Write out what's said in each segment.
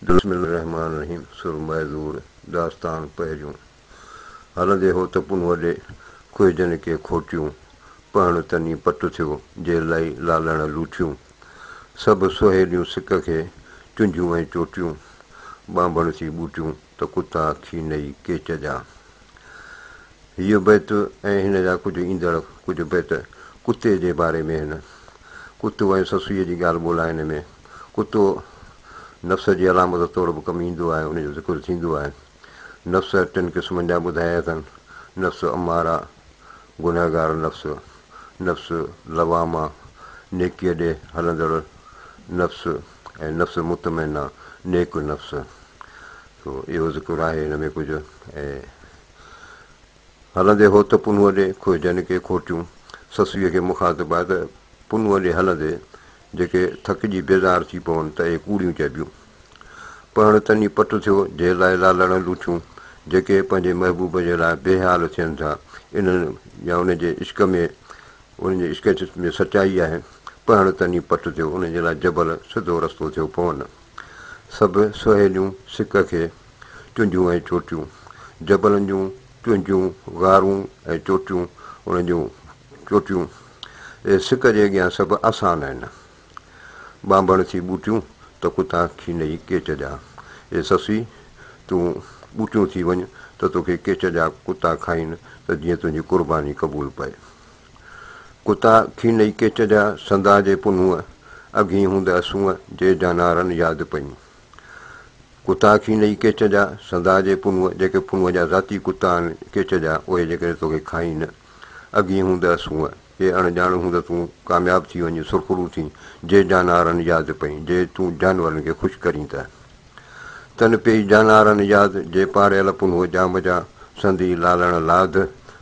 बिस्मिल्लाहिर्रहमानिर्रहीम सुर महज़ूर दास्तान पहिरियों हलंदे हो त पुन वॾे खुइजनि खे खोटियूं पहण तनी पटु थियो जे लाई लालण लूठियूं सभु सुहेलियूं सिक खे चुंझियूं ऐं चोटियूं ॿांभण थी ॿूटियूं त कुता खी नई केच जा हीअ बैत ऐं हिन जा कुझु ईंदड़ कुझु बैत कुते जे बारे में आहिनि। कुतो ऐं ससुईअ जी ॻाल्हि ॿोलाए हिन में। कुतो नफ़्स जी अलामत तौरु बि कमु ईंदो आहे, उनजो ज़िक्र थींदो आहे। नफ़्स 3 क़िस्मनि जा ॿुधाया अथनि। नफ़्स अमारा गुनहगार नफ़्स, नफ़्स लवामा नेकीअ ॾे हलंदड़ नफ़्स ऐं नफ़्स मुतमइना नेक नफ़्स। तो इहो ज़िक्र आहे हिन में कुझु। ऐं हलंदे हो त पुन वॾे खुइजनि खे खोटियूं ससुईअ खे मुखातिबु आहे त पुन वॾे हलंदे जेके थकिजी बेज़ार थी पवनि त इहे कूड़ियूं चइबियूं। पहण तनी पटु थियो जे लाइ लालण लूठियूं जेके पंहिंजे महबूब जे लाइ बेहाल थियनि था इन्हनि या उनजे इश्क में उनजे इश्क में सचाई आहे। पहण तनी पटु थियो उनजे लाइ जबल सिधो रस्तो थियो पवनि। सभु सहेलियूं सिक खे चुंझियूं ऐं चोटियूं जबलनि जूं चुंझियूं गारूं ऐं चोटियूं उन्हनि जूं चोटियूं इहे सिक जे अॻियां सभु आसान आहिनि। ॿांभण थी ॿूटियूं त कुता खी नई केच जा। ए ससी तूं ॿूटियूं थी वञ त तोखे केच जा कुता खाइनि त जीअं तुंहिंजी क़ुर्बानी क़बूल पए। कुता खी नई केच जा संदा जे पुनूअ अघी हूंदा सूंहं जे जानारनि यादि पई। कुता खी नई केच जा संदा जे पुनूअ जेके पुनूअ जा ज़ाती कुता आहिनि केच जा उहे जेकॾहिं तोखे खाइनि अघी हूंदा सूंहं जे अणॼाण हूंदा तूं कामयाबु थी वञी सुरखुरू थी जे जानारनि यादि पई जे तूं जानवरनि खे ख़ुशि करीं त तन पेई जानारनि यादि जे पारियल पुनूअ जाम जा संदी लालण लाद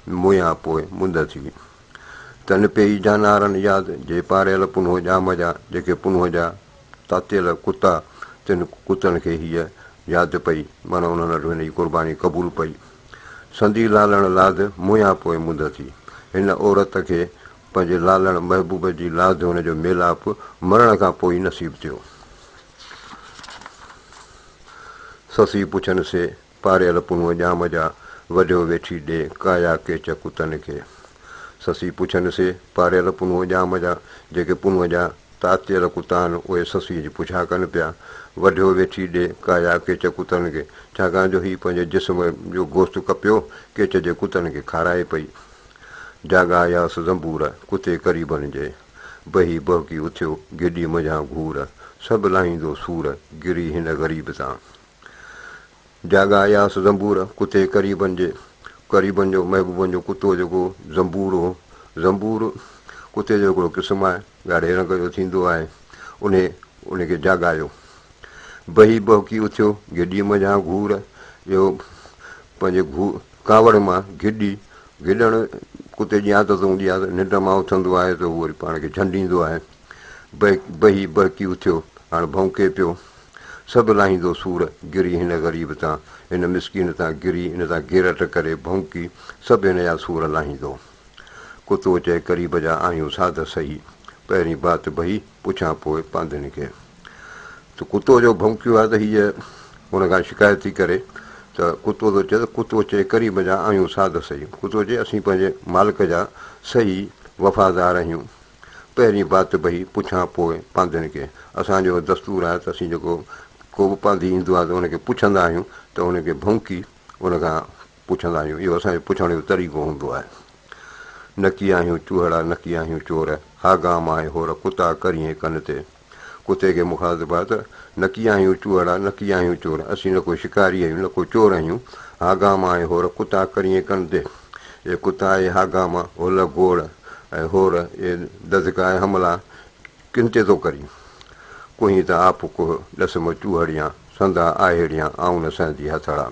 मुया पोइ मुंद थी। तन पेई जानारनि यादि जे पारियल पुनूअ जाम जा जेके पुनूअ जा तातियल कुता तिन कुतनि खे हीअ यादि पई माना उन्हनि वटि हिन जी क़ुर्बानी क़बूल पई। संदी लालण लाद मुया पोइ मुंद थी। हिन औरत खे पंहिंजे लालण महबूब जी लाद हुनजो मेलाप मरण खां पोइ नसीबु थियो। ससी पुछनि से पारियल पुनूअ जाम जा वॾियो वेठी ॾे काया केच कुतनि खे। ससी पुछनि से पारियल पुनूअ जाम जा जेके पुनूअ जा तातियल कुता आहिनि उहे ससीअ जी पुछा कनि पिया वॾियो वेठी ॾे काया केच कुतनि खे छाकाणि जो हीउ पंहिंजे जिस्म जो गोश्त कपियो केच जे कुतनि खे खाराए पई। जाॻा यास ज़ंबूर कुते क़रीबनि जे बही बहकी उथियो गिॾी मझां घूर सभु लाहींदो सूर गिरी हिन ग़रीब सां। जाॻा यास ज़ंबूर कुते क़रीबनि जो महबूबनि जो कुतो जेको ज़ंबूर हो। ज़ंबूर कुते जो हिकिड़ो क़िस्म आहे ॻाढ़े रंग जो थींदो आहे उनखे जाॻायो। बही बहकी उथियो गिॾी मझां घूर इहो पंहिंजे कावड़ मां गिॾणु कुते जी आदत हूंदी आहे त निंड मां उथंदो आहे त उहो वरी पाण खे झंडींदो आहे। बही बहकी उथियो हाणे भौंके पियो सभु लाहींदो सूर गिरी हिन ग़रीब तां हिन मिसकिन तां गिरी हिन तां गिरट करे भौंकी सभु हिन जा सूर लाहींदो। कुतो चए क़रीब जा आहियूं साध सही पहिरीं बात बही पुछां पोइ पांधनि खे। त कुतो जो भौंकियो आहे त हीअ हुन खां शिकायत थी करे त कुतो चए क़रीब जा आहियूं साध सही। कुतो चए असीं पंहिंजे मालिक जा सही वफ़ादार आहियूं। पहिरीं बात बही पुछां पोइ पांधनि खे। असांजो दस्तूर आहे त असीं जेको को बि पांधी ईंदो आहे त हुनखे पुछंदा आहियूं त हुनखे भौंकी उन खां पुछंदा आहियूं। इहो असांजो पुछण जो तरीक़ो हूंदो आहे। नकी आहियूं चूहड़ा नकी आहियूं चोर हा गाम आहे होर कुता करीं कनि ते। कुते खे मुखातिबु आहे त नकी आहियूं चूहड़ा नकी आहियूं चोर असीं न कोई शिकारी आहियूं न कोई चोर आहियूं। हा गाम आहे होर कुता करीं कनि ते। इहे कुता आहे हा गाम होल गोड़ ऐं होर इहे दज़का ऐं हमला किन ते थो करी। कुही त आप कुह ॾसम चूहड़ियां संदा आहेड़ियां आऊं न सहंदी हथड़ा।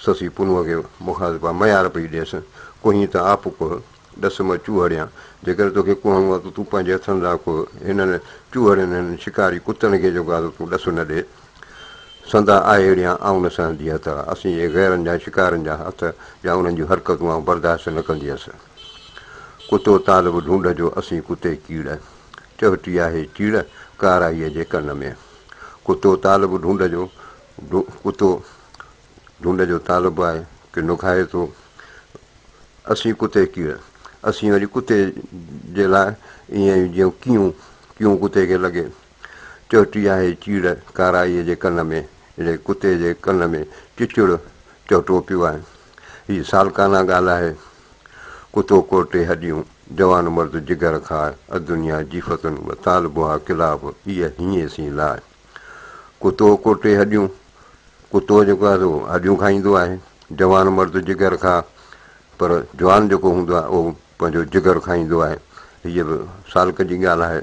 ससी पुनूअ खे मुखातिबु आहे मयार पई ॾियसि कुही त आप कुह ॾसम चूहड़ियां जेकर तोखे कुहणो आहे त तूं पंहिंजे हथनि सां कुह हिननि चूहड़ियुनि हिननि शिकारी कुतनि खे जेको आहे त तूं ॾसु न ॾे। संदा आहेड़ियां आऊं न सहंदी हथड़ा असीं इहे गैरनि जा शिकारनि जा हथ या उन्हनि जूं हरकतूं आऊं बर्दाश्त न कंदी हुअसि। कुतो तालबु ढूंढ जो असीं कुते कीड़ चवटी आहे चीड़ काराईअ जे कन में। कुतो तालबु ढूंढ जो कुतो ढूंढ जो तालुब आहे की नुखाए थो असीं कुते कीड़ असीं वरी कुते जे लाइ ईअं जीअं कीअं कुते खे लॻे चोटी आहे चीड़ काराईअ जे कन में हिन कुते जे कन में चिचुड़ चोटो पियो आहे हीअ सालकाना ॻाल्हि आहे कुतो कोटे हॾियूं जवान मर्द जिगर खाए अदुनिया जीफ़तुनि तालबुहा किलाब इहा हीअं सी लाइ कुतो कोटे हॾियूं कुतो जेको आहे हॾियूं खाईंदो आहे जवान मर्द जिगर खां पर जवान जेको हूंदो आहे उहो पंहिंजो जिगर खाईंदो आहे हीअ बि सालक जी ॻाल्हि आहे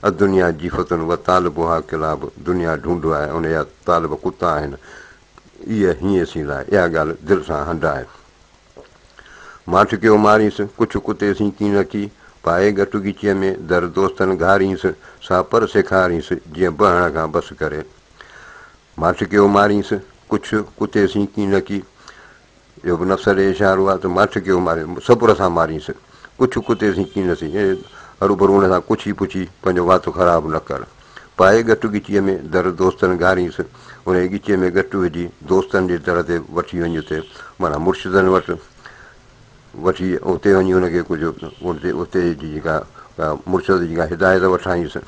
अदुनिया जीफ़तुनि व तालबुहा किलाब दुनिया ढूंढो आहे उन जा तालब कुता आहिनि इहा हीअं सी लाइ इहा ॻाल्हि दिलि सां हंड आहे माठ कयो मारीसि कुझु कुते सी कीन की पाए घटि ॻीचीअ में दर दोस्तनि घारीसि सा पर सेखारीसि जीअं बहण खां बसि करे माठ कयो मारीसि कुझु कुते सी कीन की इहो बि नफ़्स ॾे इशारो आहे त माठ कयो मारे सबुर सां मारीसि कुझु कुते सी कीनसीं हरू भरू हुन सां कुझु ई पुछी पंहिंजो वातो ख़राबु न कर पाए घटि ॻीचीअ में दर दोस्तनि घारीसि उन ॻीचीअ में घटि विझी दोस्तनि जे दर ते वठी वञी उते माना मुर्शिदनि वटि वठी उते वञी हुनखे कुझु उते जी जेका मुर्शद जी का हिदायत वठाईंसि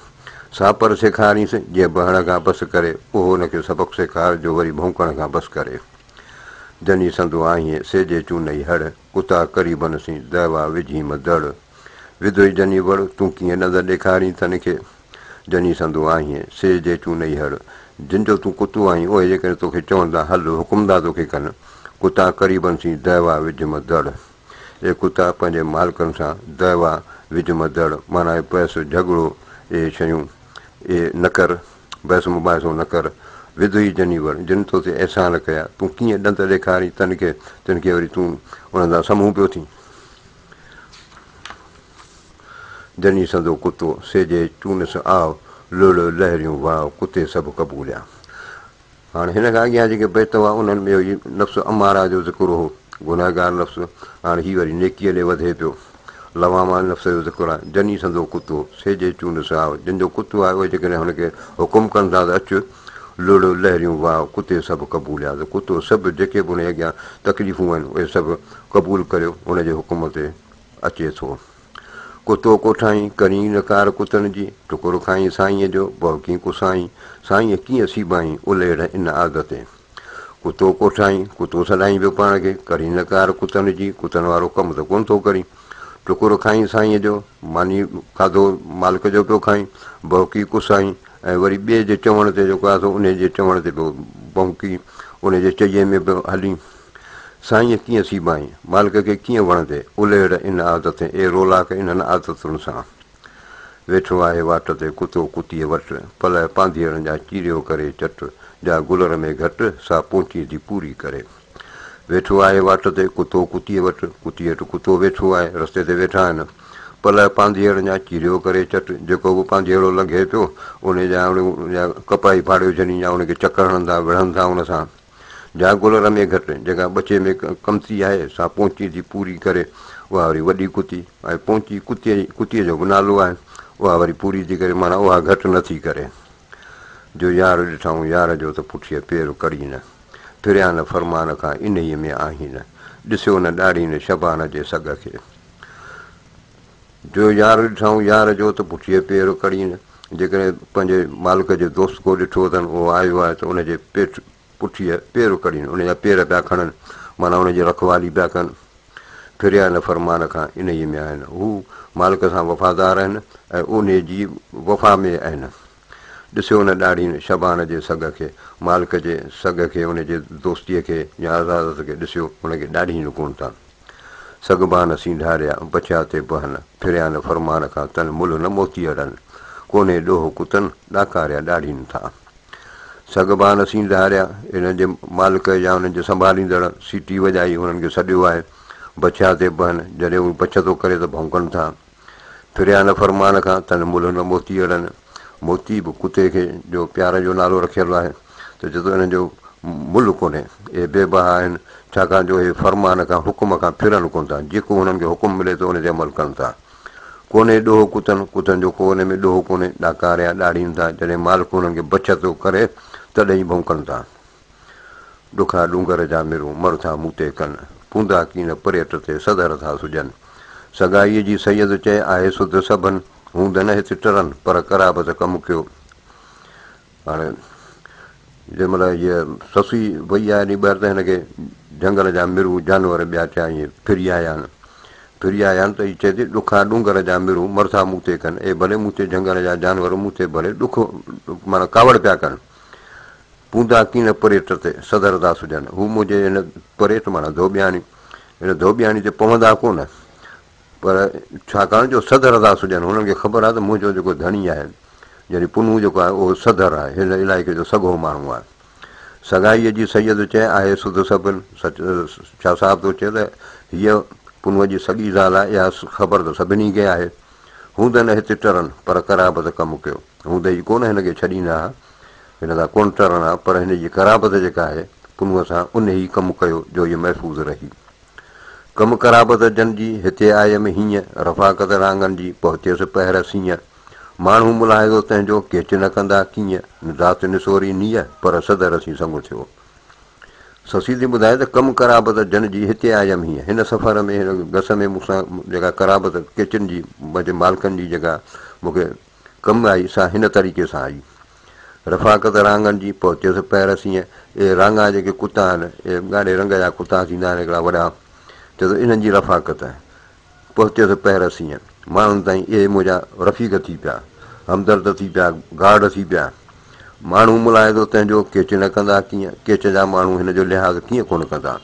सा पर सेखारीसि जीअं बहण खां बसि करे उहो हुनखे सबक़ु सेखार जो वरी भौंकण खां बसि करे जनी संदो आहीं सेजे चूनई हड़ कुता करी बनसीं दवा विझी मदड़ विधोई जनी वड़ तूं कीअं नज़र ॾेखारीं तन खे जनी संदो आहीं सेजे चूनई हड़ जिन जो तूं कुतो आहीं उहे जेकॾहिं तोखे चवंदा हल हुकुम था तोखे कनि कुता करी बनसीं दवा विझ मदड़ इहे कुता पंहिंजे मालिकनि सां दवा विझ मदड़ माना बहस झगड़ो इहे शयूं इहे न कर बहस मुबाहिसो न कर विधोई जनी वड़ जिन तो ते अहसान कया तूं कीअं ॾंद ॾेखारी तिन खे वरी तूं उन्हनि सां साम्हूं पियो थी जनी संदो कुतो सेजे चूनस आव लुड़ लहरियूं वाव कुते सभु क़बूलिया हाणे हिन खां अॻियां जेके बैत हुआ उन्हनि में इहो नफ़्स अमारा जो ज़िक्र हो गुनाहगार नफ़्स हाणे हीअ वरी नेकीअ ॾे वधे पियो लवामा नफ़्स जो ज़िक्र आहे जनी संदो कुतो सेजे चूनस आव जिन जो कुतो आहे उहे जेकॾहिं हुनखे हुकुम कनि था त अचु लुड़ लहरियूं वाह कुते सभु क़बूलिया त कुतो सभु जेके बि हुनजे अॻियां तकलीफ़ूं आहिनि उहे सभु क़बूलु करियो उनजे हुकुम ते अचे थो कुतो कोठाई करी नकार कुतनि जी टुकुर खाई साईंअ जो बौकी कुसाई साईं कीअं सीबाई उलेड़ इन आदते कुतो कोठाई कुतो सॾाई पियो पाण खे करी नकार कुतनि जी कुतनि वारो कमु त कोन थो करी टुकुर खाई साईंअ जो मानी खाधो मालिक जो पियो खाई बौकी कुसाई ऐं वरी ॿिए जे चवण ते जेको आहे उन जे चवण ते पियो बौकी उन जे चईअ में पियो हली साईं कीअं सीबाई मालिक खे कीअं वणंदे उलेड़ इन आदत ए रोलाक इन्हनि आदतुनि सां वेठो आहे वाट ते कुतो कुतीअ वटि पल पांधीअड़नि जा चीरियो करे चट जा गुलर में घटि सा पहुची थी पूरी करे वेठो आहे वाट ते कुतो कुतीअ वटि कुतीअ वटि कुतो वेठो आहे रस्ते ते वेठा आहिनि पल पांधीअड़ जा चीरियो करे चट जेको बि पांधीअड़ो लंघे पियो उन जा कपाई फाड़ियो छॾी या उनखे चकर हणंदा विढ़नि था उन सां जा गुलर में घटि जेका ॿचे में कमती आहे सा पहुची थी पूरी करे उहा वरी वॾी कुती ऐं पहुची कुतीअ जो बि नालो आहे उहा वरी पूरी थी करे माना उहा घटि नथी करे जो यार ॾिठऊं यार जो त पुठीअ पेर कड़ी न फिरिया न फरमान खां इन ई में आहिनि ॾिसियो न ॾाढी न शबान जे सॻ खे जो यार ॾिठऊं यार जो त पुठीअ पेर कड़ी न जेकॾहिं पंहिंजे मालिक जो दोस्त को ॾिठो अथनि उहो आयो आहे त उनजे पुठीअ पेर कड़ी उनजा पेर पिया खणनि माना उनजी रखवाली पिया कनि फिरिया न फरमान खां इन ई में आहिनि हू मालिक सां वफ़ादार आहिनि ऐं उन जी वफ़ा में आहिनि ॾिसियो न ॾाढी न शबान जे सॻ खे मालिक जे सॻ खे उनजे दोस्तीअ खे या आज़ादत खे ॾिसियो उनखे ॾाढी न कोन था सॻबान सींधारिया बचिया ते बहन फिरिया न फरमान खां तन मुल न मोती अड़नि कोन्हे ॾोह कुतनि ॾाकारिया ॾाढी न था सॻबान सींधारिया हिननि जे मालिक या हुननि जे संभालींदड़ सीटी वॼाई हुननि खे सॾियो आहे बचिया ते बहन जॾहिं हू बच थो करे त भौंकनि था फिरिया न फरमान खां तन मुल न मोती अड़नि मोती बि कुते खे जो प्यार जो नालो रखियलु आहे त जेको हिननि जो मुल कोन्हे इहे बेबहा आहिनि छाकाणि जो इहे फरमान खां हुकुम खां फिरनि कोन था जेको हुननि खे हुकुम मिले थो उन ते अमल कनि था कोन्हे ॾोह कुतनि जो को हुन में ॾोह कोन्हे ॾाकारिया ॾाढ़ीनि था जॾहिं मालिक हुननि खे बच थो करे तॾहिं भौंकनि था ॾुखा डूंगर जा मिरूं मर था मूं ते कनि पूंदा कीन पर्यट ते सदर था सुॼनि सगाईअ जी सैयद चए आहे सुध सभनि हूंदनि हिते टरनि पर कराबत कमु कयो हाणे जंहिं महिल इहा ससुई वई आहे नी ॿाहिरि त हिनखे झंगल जा मिरूं जानवर ॿिया चया ईअं फिरी आया आहिनि त हीअ चए थी ॾुखा डूंगर जा मिरूं मर था मूं ते कनि ऐं भले मूं ते झंगल जा जानवर मूं ते भले ॾुख माना कावड़ पिया कनि पूंदा कीन पर्यट ते सदर था सुॼनि हू मुंहिंजे हिन पर्यट माना धोबियाणी हिन धोबियाणी ते पवंदा कोन पर छाकाणि जो सदर था सुॼनि हुननि खे ख़बर आहे त मुंहिंजो जेको धणी आहे यानी पुनू जेको आहे उहो सदर आहे हिन इलाइक़े जो सॻो माण्हू आहे सगाईअ जी सैयद चए आहे सुध सभिनि छा साहिब थो चए त हीअ पुनूअ जी सॻी ज़ाल आहे इहा ख़बर त सभिनी खे आहे हूंदनि हिते टरनि पर कराबत कमु कयो हूंदे ई कोन हिनखे छॾींदा हुआ हिन सां कोन टरणु आहे पर हिन जी कराबत जेका आहे पुनूअ सां उन ई कमु कयो जो इहा महफ़ूज़ रही कमु कराबत जन जी हिते आयमि हीअं रफ़ाक़त रांगनि जी पहुतियसि पहिर सीअं माण्हू मुलाहिज़ो तंहिंजो केच न कंदा कीअं ज़ात निसोरी नीअ पर सदर सी संग थियो ससी थी ॿुधाए त कमु कराबत जन जी हिते आयमि हीअं हिन सफ़र में हिन गस में मूंसां जेका कराबत केचनि जी मुंहिंजे मालिकनि जी जेका मूंखे कमु आई सा हिन तरीक़े सां आई रफ़ाक़त रांगनि जी पहुतियसि पहिर सीअं इहे रांगा जेके कुता आहिनि इहे ॻाढ़े रंग जा कुता थींदा आहिनि हिकिड़ा वॾा चए थो इन्हनि जी रफ़ाक़त आहे पहुतियसि पहिर सीअं माण्हुनि ताईं इहे मुंहिंजा रफ़ीक थी पिया हमदर्द थी पिया गार्ड थी पिया माण्हू मुलाहिज़ो तंहिंजो केच न कंदा कीअं केच जा माण्हू हिन जो लिहाज़ कीअं कोन कंदा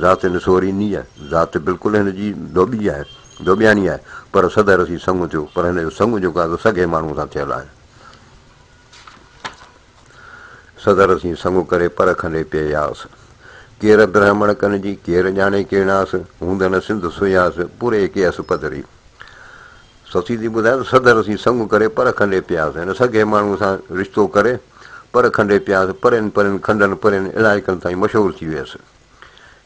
ज़ात निसोरी नीअ ज़ात बिल्कुलु हिन जी धोबी आहे धोबियाणी आहे पर सदर सी संग थियो पर हिन जो संग जेको आहे सॻे माण्हू सां थियलु आहे सदर सी संग करे पर खंडे पियासि केरु ब्राह्मण कनि जी केरु ॼाणे केरनासि हूंदनि सिंध सुयासि पूरे कयसि पधरी ससी थी ॿुधाए त सदर सी संग करे पर खंडे पियासि हिन सॻे माण्हू सां रिश्तो करे पर खंडे पियासि परियुनि परियुनि खंडनि परियुनि इलाइक़नि ताईं मशहूरु थी वियसि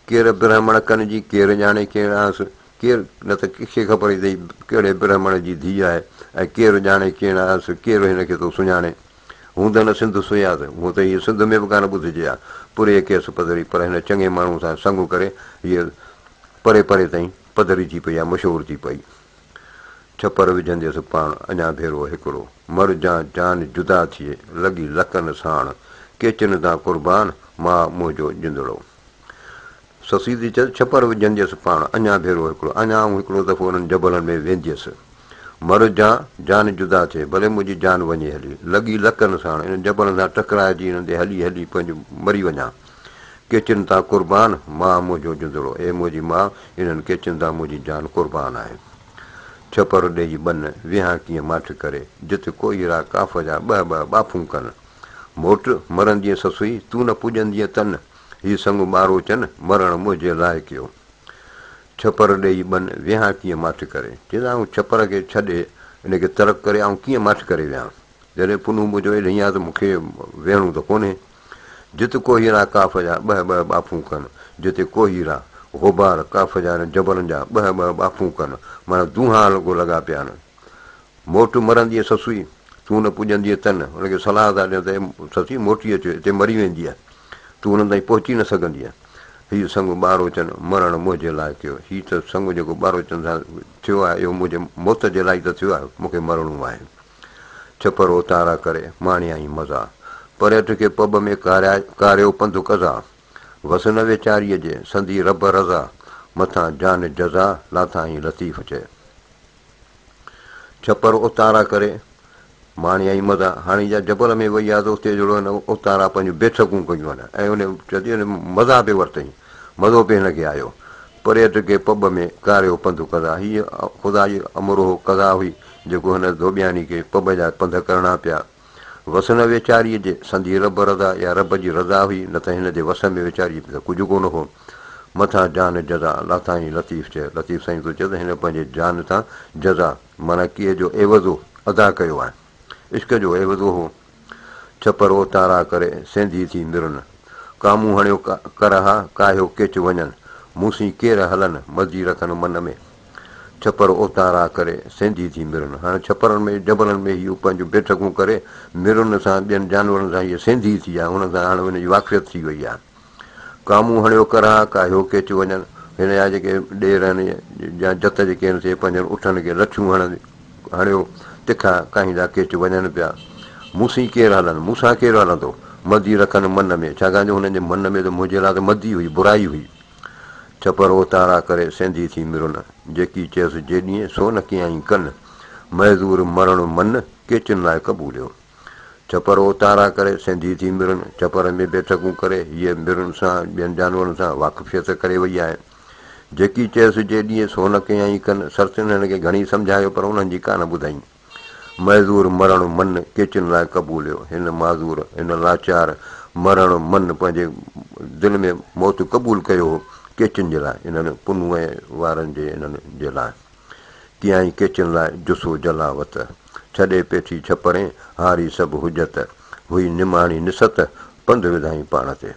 केरु ब्राह्मण कनि जी केरु ॼाणे केरनासि केरु न त कंहिंखे ख़बर अथई कहिड़े ब्राह्मण जी धीउ आहे ऐं केरु ॼाणे केरनासि केरु हिनखे थो सुञाणे हूंदनि सिंध सुयासि हूअं त हीअ सिंध में बि कान ॿुधिजे आहे पूरे केसि पधरी पर हिन चङे माण्हू सां संग करे हीअ परे परे ताईं पधरी थी पई आहे मशहूरु थी पई छपर विझंदसि पाण अञा भेरो हिकिड़ो मर जान जुदा थिए लॻी लकनि साण केचनि तां क़ुर्बान मां मुंहिंजो जिंदड़ो ससी थी चए छपर विझंदसि पाण अञा भेरो हिकिड़ो अञा हिकिड़ो दफ़ो हुननि जबलनि में वेंदसि मर जान जुदा थिए भले मुंहिंजी जान वञे हली लॻी लकनि साण इन जबलनि सां टकराइजी हिननि ते हली हली पंहिंजो मरी वञा केचनि तां क़ुर्बान मां मुंहिंजो जिंदड़ो ऐं मुंहिंजी माउ इन्हनि केचनि तां मुंहिंजी जान क़ुर्बान आहे छपर ॾेई बन विहा कीअं माठ करे जिते कोईरा काफ़ जा ॿ बाफूं कनि मोट मरंदीअ ससुई तूं न पुॼंदीअ तन हीउ संग ॿारो चनि मरण मुंहिंजे लाइ कयो छपर ॾेई बन विहा कीअं माठ करे चवंदा आहियूं छपर खे छॾे हिनखे तरक करे ऐं कीअं माठ करे विया जॾहिं पुनू मुंहिंजो हेॾे हीअं आहे त मूंखे वेहणो त कोन्हे जिते कोहीरा काफ़ जा ॿ बाफूं कनि जिते कोहीरा गुबार काफ़ जा जबलनि जा ॿ बाफूं कनि माना दूहा लॻा पिया आहिनि मोट मरंदीअ ससुई तूं न पुॼंदीअ तन हुनखे सलाह था ॾियनि त ससी मोटी अचे हिते मरी वेंदी आहे तूं हुननि ताईं पहुची न सघंदी आहे हीउ संग ॿारो चनि मरण मुंहिंजे लाइ कयो हीउ त संग जेको ॿारो चनि सां थियो आहे इहो मुंहिंजे मौत जे लाइ त थियो आहे मूंखे मरणो आहे छपर उतारा करे माणिया ई मज़ा पर्यट खे पब में कारियो पंधु कज़ा वस न वेचारीअ जे संदी रब रज़ा मथां जान जज़ा लाथाई लतीफ़ चए छपर उतारा करे माणिया ई मज़ा हाणे जा जबल में वई आहे त उते जहिड़ो हिन उतारा पंहिंजूं बेठकूं कयूं आहिनि ऐं उन चए थी मज़ा पियो वरितई मज़ो पियो हिनखे आयो पर्यट खे पब में कारियो पंधु कज़ा हीअ ख़ुदा जी अमरो कज़ा हुई जेको हिन धोबियानी खे पब जा पंध करणा पिया वस न वेचारीअ जे संदी रब रज़ा या रब जी रज़ा हुई न त हिन जे वस में वेचारी त कुझु कोन हो मथां जान जज़ा लाथाई लतीफ़ चए लतीफ़ साईं थो चए त हिन पंहिंजे जान तां जज़ा माना कीअं जो एवज़ो अदा कयो आहे इश्क जो एवज़ो हो छपर उतारा करे सेंधी थी मिरनि कामूं हणियो करहा काहियो केच वञनि मूंसी केरु हलनि मज़ी रखनि मन में छपर उतारा करे सेंधी थी मिरनि हाणे छपरनि में जबलनि में इहो पंहिंजूं बेठकूं करे मिरुनि सां ॿियनि जानवरनि सां हीअ सेंधी थी आहे हुन सां हाणे हुनजी वाक़िफ़ियत थी वई आहे कामूं हणियो करां का हियो केच वञनि हिन जा जेके ॾेर आहिनि या जत जेके आहिनि से पंहिंजनि उठनि खे लछूं हणियो तिखा काईंदा केच वञनि पिया मूंसीं केरु हलनि मूंसां केरु हलंदो मदी रखनि मन में छाकाणि जो हुननि जे मन में त मुंहिंजे लाइ त मदी हुई बुराई हुई छपर उतारा करे सेंधी थी मिरुन जेकी चयसि जेॾीअं सो न कीअं कनि मज़दूर मरणु मन केचुनि लाइ क़बूलियो छपर उतारा करे सेंधी थी मिरुनि छपर में बैठकूं करे हीअ मिरुनि सां ॿियनि जानवरनि सां वाक़ुफ़ियत करे वई आहे जेकी चयसि जेॾीअं सो न कीअं कनि सरसिन हिन खे घणी सम्झायो पर उन्हनि जी कान ॿुधाई मज़दूर मरणु मन केचुनि लाइ क़बूलियो हिन माज़ूर हिन लाचार मरणु मन पंहिंजे दिलि में मौत क़बूलु कयो हो केचुनि जे लाइ इन्हनि पुनूअ वारनि जे इन्हनि जे लाइ कीअं ई केचुनि लाइ जुसो जलावत छॾे पेठी छपरे हारी सभु हुजत हुई निमाणी निसत पंधु विधाई पाण ते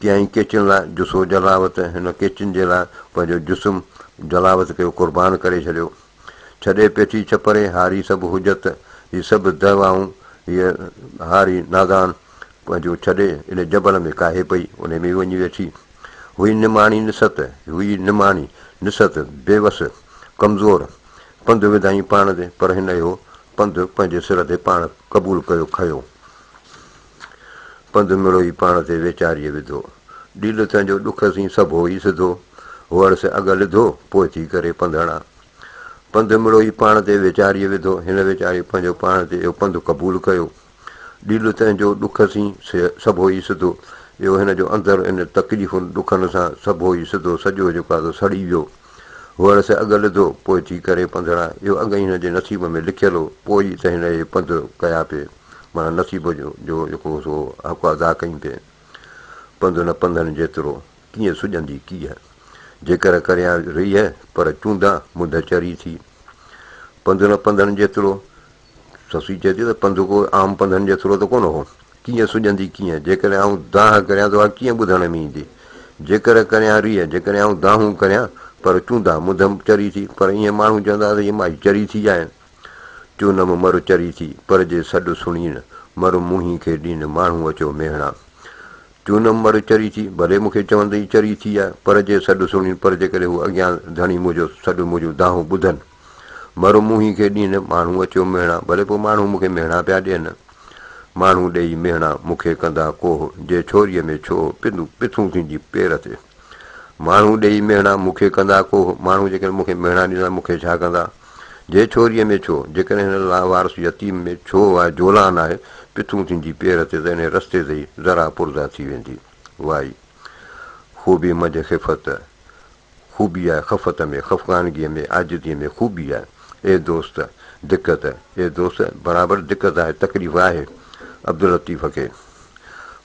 कीअं ई केचुनि लाइ जुसो जलावत हिन केचुनि जे लाइ पंहिंजो जुस्म जलावत कयो क़ुर्बान करे छॾियो छॾे पेठी छपरे हारी सभु हुजत हीअ सभु दवाऊं हीअ हारी नादान पंहिंजो छॾे इन जबल में काहे पई उन में वञी वेठी हुई निमाणी निसत बेवस कमज़ोर पंधु विधाई पाण ते पर हिन जो पंधु पंहिंजे सिर ते पाण क़बूलु कयो खयो पंधु मिड़ो ई पाण ते वेचारीअ विधो ॾील तुंहिंजो ॾुख सी सभु हो ई सिधो हुअड़सि अॻ लिधो पोइ थी करे पंधणा पंधु मिड़ो ई पाण ते वेचारीअ विधो हिन वेचारी पंहिंजो पाण ते इहो पंधु क़बूलु कयो ॾील तुंहिंजो ॾुख सी सभु हो ई सिधो इहो हिन जो अंदरि इन तकलीफ़ुनि ॾुखनि सां सभु हो ई सिधो सॼो जेको आहे सड़ी वियो हुअड़सि अॻ लिधो पोइ थी करे पंधणा इहो अॻ ई हिन जे नसीब में लिखियलु हो पोइ त हिन जे पंधु कया पिए माना नसीब जो जेको सो हक़ अदा कयूं पिए पंधु न पंधनि जेतिरो कीअं सुॼंदी कीअं जेकर करियां रही आहे पर चूंदा मुंद चरी थी पंधु न पंधनि जेतिरो ससी चए थी त पंधु को आम पंधनि जेतिरो त कोन हो कीअं सुॼंदी कीअं जेकॾहिं आऊं दाह करियां त कीअं ॿुधण में ईंदी जेकर करियां रीह जेकॾहिं आऊं दाहूं करियां पर चूंदा मुंद चरी थी पर ईअं माण्हू चवंदा त हीअ माई चरी थी आहे चूनम मरु चरी थी पर जे सॾु सुणीन मरु मुंहीं खे ॾीन माण्हू अचो मेहणा चूनम मरु चरी थी भले मूंखे चवंदई चरी थी आहे पर जे सॾु सुणी पर जेकॾहिं हू अॻियां धणी मुंहिंजो सॾु मुंहिंजो दाहूं ॿुधनि मरु मुंहीं खे ॾीन माण्हू अचो मेहणा भले पोइ माण्हू मूंखे मेहणा पिया ॾियनि माण्हू ॾेई मेहणा मूंखे कंदा कोह जे छोरीअ में छो पिथूं थींदी पेर ते माण्हू ॾेई मेहणा मूंखे कंदा कोह माण्हू जेकॾहिं मूंखे मेहणा ॾींदा मूंखे छा कंदा जे छोरीअ में छो जेकॾहिं हिन लावारस यतीम में छो आहे जोलान आहे पिथूं थींदी पेर ते त इन रस्ते ते ई ज़रा पुरदा थी वेंदी वाई ख़ूबी मंझि ख़िफ़त ख़ूबी आहे ख़फ़त में ख़फ़गानगीअ में आजिदीअ में ख़ूबी आहे ए दोस्त दिक़त ए दोस्त बराबरि दिक़त आहे तकलीफ़ आहे अब्दुल लतीफ़ खे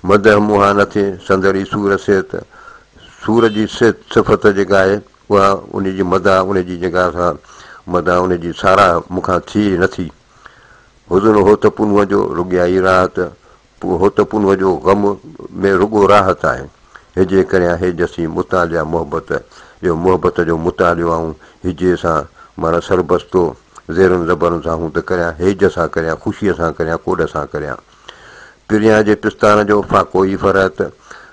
मदह मुहा न थिए संदड़ी सूर सिहत सूर जी सिफ़त जेका आहे उहा उनजी मदा उनजी जेका सां मदा उनजी साराह मूंखां थिए नथी हुज़ुन हो त पुनूअ जो रुॻियाई राहत हो त पुनूअ जो ग़म में रुॻो राहत आहे हिजे करियां हेजसी मुतालिया मोहबत इहो मोहबत जो मुतालियो ऐं हिजे सां माना सरबस्तो ज़ेरुनि ज़बरुनि सां हूं त करियां हेज सां करियां ख़ुशीअ सां करियां कोॾ सां करियां पिरियां जे पिस्तान जो फ़ाक़ो ई फ़रहत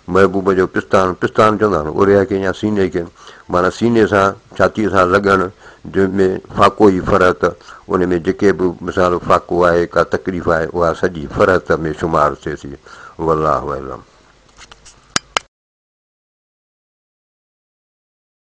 महबूब जो पिस्तान चवंदा आहिनि उरिया खे या सीने खे माना सीने सां छातीअ सां लॻणु जंहिंमें फ़ाक़ो ई फ़रहत उन में जेके बि मिसाल फ़ाक़ो आहे का तकलीफ़ आहे उहा सॼी फ़रहत में शुमारु थिए थी वल्लाहु अलम।